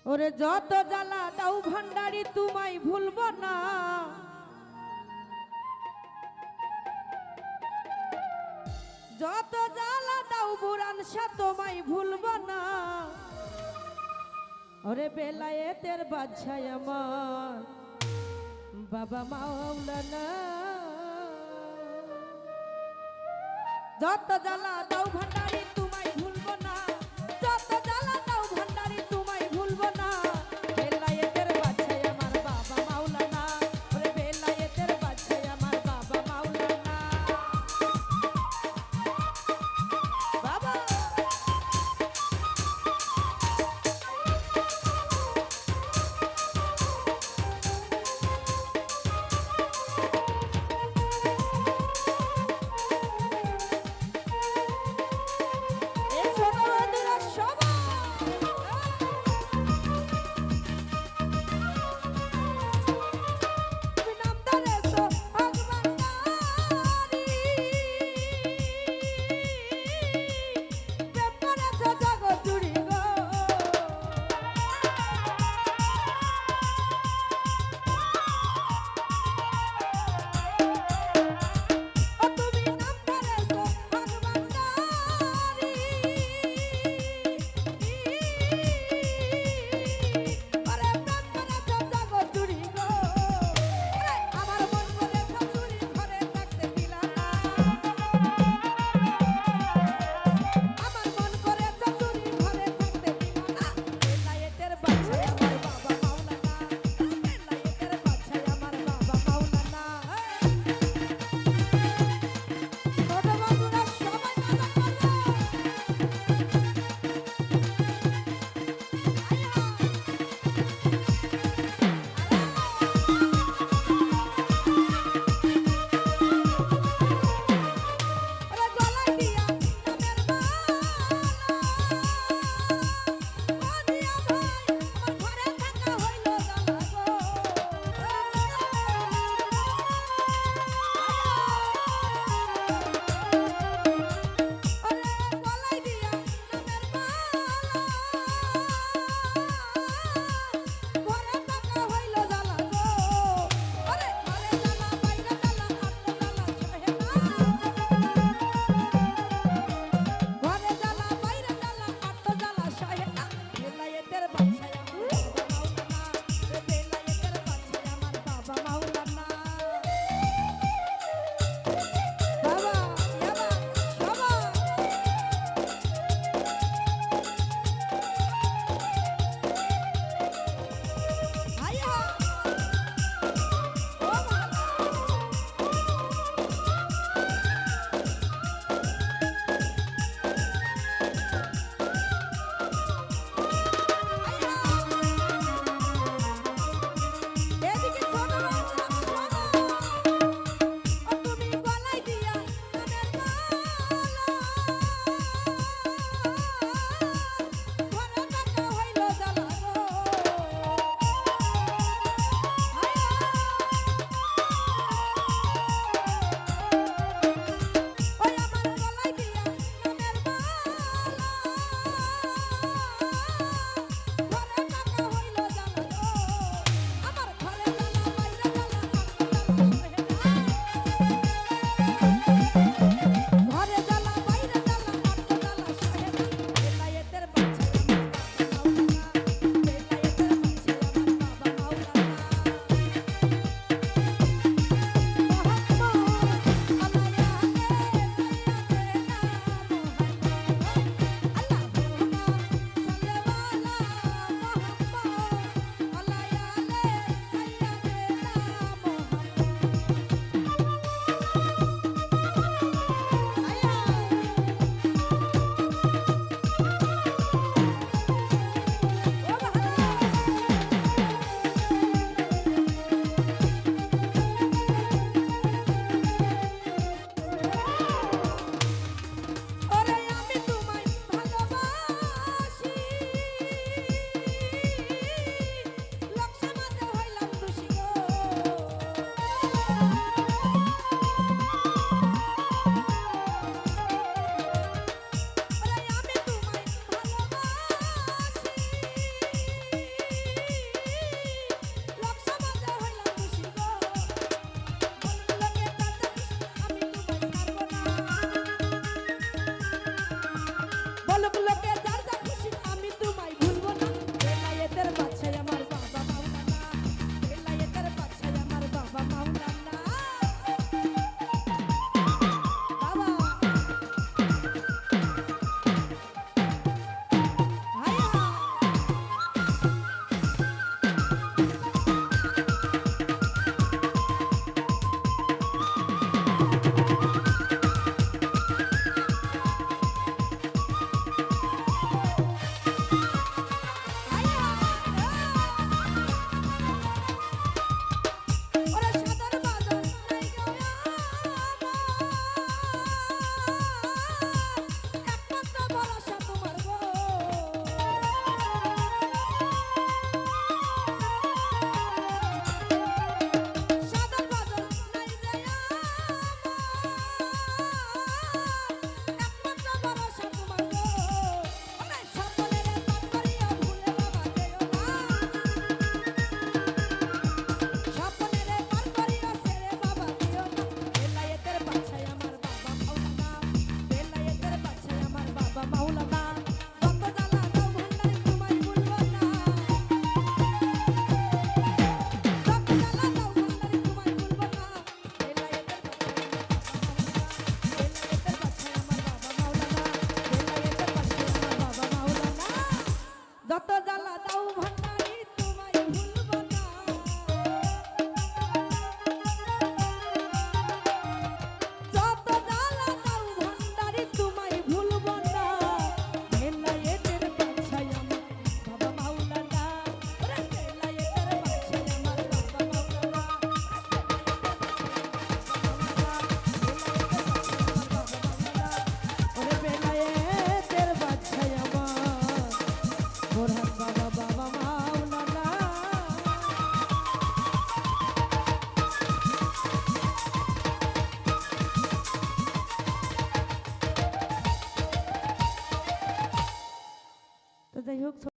ওরে যত জ্বালা দাও ভান্ডারি তোমায় ভুলব না, যত জ্বালা দাও বুরান শাহ তোমায় ভুলব না। ওরে বেলায়েতের বাদশাহ আমার বাবা মাওলানা, যত জ্বালা দাও ভান্ডারি তোমায় ভুলব না, যত জ্বালা দাও ভান্ডারি তোমায় ভুলব না। বেলায়েতের বাদশাহ আমার বাবা মাওলানা, ওরে বেলায়েতের বাদশাহ আমার বাবা মাওলানা। বাবা দাও ভান্ডারি তোমায় ভুলবো না যত জ্বালা দাও ভান্ডারি তোমায় ভুলবো না বেলায়েতের বাদশাহ আমার বাবা মাওলানা ওরে বেলায়েতের বাদশাহ আমার বাবা মাওলানা ওরে বেলায়েতের বাদশাহ আমার বোরহান বাবা বাবা মাওলানা তো যাই হোক